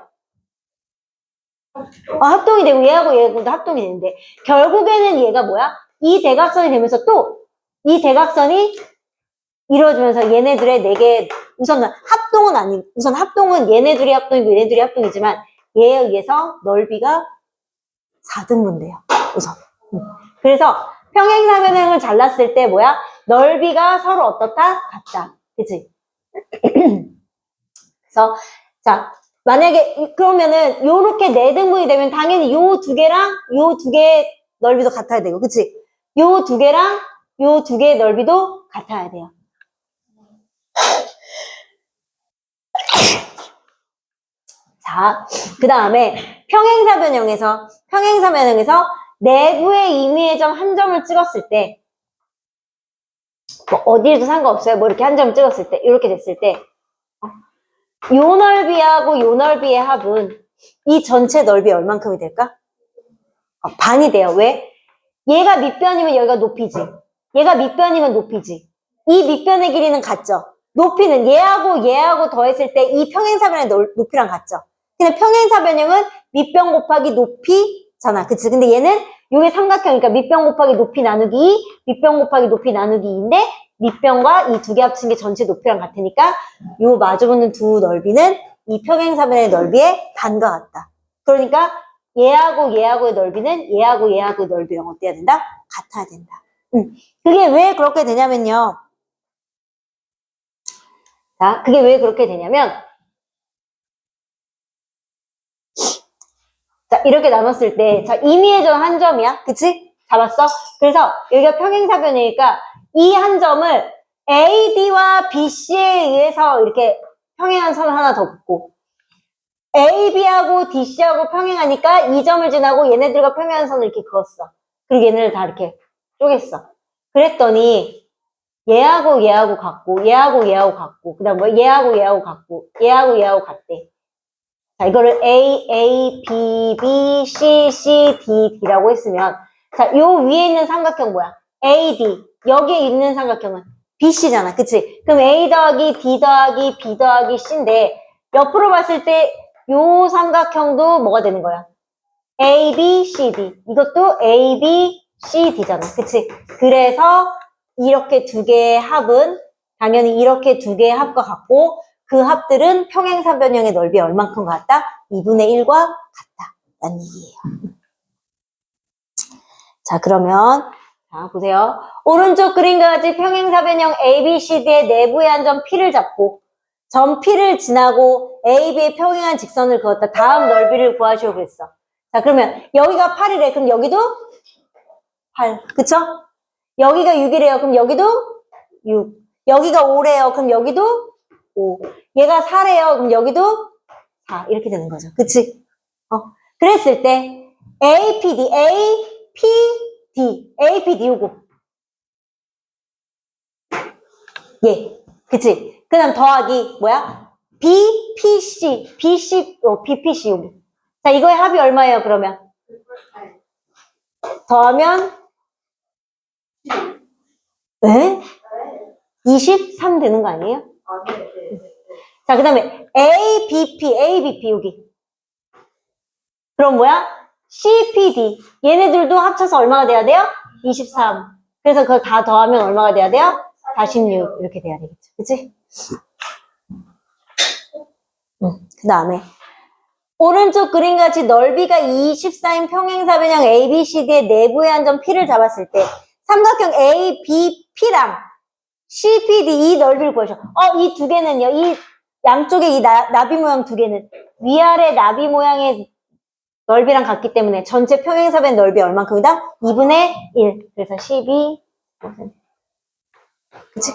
합동이 되고 얘하고 얘하고도 합동이 되는데 결국에는 얘가 뭐야? 이 대각선이 되면서 또 이 대각선이 이루어지면서 얘네들의 4개 우선 합동은 얘네 둘이 합동이고 얘네 둘이 합동이지만 얘에 의해서 넓이가 4등분돼요. 우선. 그래서 평행사변형을 잘랐을 때 뭐야? 넓이가 서로 어떻다? 같다. 그치? 그래서 자 만약에 그러면은 요렇게 4등분이 되면 당연히 요 두 개랑 요 두 개 넓이도 같아야 되고 그치? 요 두 개랑 요 두 개의 넓이도 같아야 돼요. 자, 그 다음에 평행사변형에서 내부의 임의의 점 한 점을 찍었을 때 뭐 어디에도 상관없어요. 뭐 이렇게 한 점을 찍었을 때 이렇게 됐을 때 요 넓이하고 요 넓이의 합은 이 전체 넓이 얼만큼이 될까? 반이 돼요. 왜? 얘가 밑변이면 여기가 높이지. 얘가 밑변이면 높이지. 이 밑변의 길이는 같죠. 높이는 얘하고 더했을 때 이 평행사변의 높이랑 같죠. 근데 평행사변형은 밑변 곱하기 높이잖아. 그치? 근데 얘는 요게 삼각형이니까 밑변 곱하기 높이 나누기 2, 밑변 곱하기 높이 나누기 2인데 밑변과 이 두 개 합친 게 전체 높이랑 같으니까 요 마주보는 두 넓이는 이 평행사변의 넓이의 반과 같다. 그러니까 얘하고의 넓이는 얘하고의 넓이랑 어때야 된다? 같아야 된다. 그게 왜 그렇게 되냐면요. 자, 그게 왜 그렇게 되냐면 자, 이렇게 나눴을 때, 자, 임의의 점 한 점이야. 그치? 잡았어? 그래서 여기가 평행사변이니까 이 한 점을 AD와 BC에 의해서 이렇게 평행한 선을 하나 더 긋고 AB하고 DC하고 평행하니까 이 점을 지나고 얘네들과 평행한 선을 이렇게 그었어. 그리고 얘네를 다 이렇게 쪼갰어. 그랬더니 얘하고 같고 얘하고 같고 그 다음 뭐 얘하고 같고 얘하고 같대. 자, 이거를 A, B, B, C, D, D라고 했으면 자, 요 위에 있는 삼각형 뭐야? AD. 여기에 있는 삼각형은 BC잖아. 그치? 그럼 A 더하기 D 더하기 B 더하기 C인데 옆으로 봤을 때 요 삼각형도 뭐가 되는 거야? A, B, C, D. 이것도 A, B, C, D잖아. 그치? 그래서 이렇게 두 개의 합은 당연히 이렇게 두 개의 합과 같고 그 합들은 평행사변형의 넓이 얼만큼 같다? 2분의 1과 같다. 라는 얘기예요. 자, 그러면 자, 보세요. 오른쪽 그림과 같이 평행사변형 ABCD의 내부의 한 점 P를 잡고 점 P를 지나고 AB의 평행한 직선을 그었다. 다음 넓이를 구하시오 그랬어. 자, 그러면 여기가 8이래. 그럼 여기도 8. 그쵸? 여기가 6이래요. 그럼 여기도 6. 여기가 5래요. 그럼 여기도 5. 얘가 4래요. 그럼 여기도 4. 이렇게 되는 거죠. 그치? 그랬을 때 APD, APD 요거. 예. 그치? 그 다음 더하기 뭐야? BPC, BPC 요거. 자, 이거의 합이 얼마예요, 그러면? 더하면 에? 23 되는 거 아니에요? 자, 그 다음에 ABP 여기. 그럼 뭐야? CPD. 얘네들도 합쳐서 얼마가 돼야 돼요? 23. 그래서 그걸 다 더하면 얼마가 돼야 돼요? 46. 이렇게 돼야 되겠죠. 그치? 그 다음에 오른쪽 그림같이 넓이가 24인 평행사변형 ABCD의 내부의 한 점 P를 잡았을 때 삼각형 ABP랑 CPD 이 넓이를 구하셔. 이 두 개는요. 이 양쪽에 이 나비 모양 두 개는 위아래 나비 모양의 넓이랑 같기 때문에 전체 평행사변 넓이 얼만큼이다? 2분의 1. 그래서 12. 그치?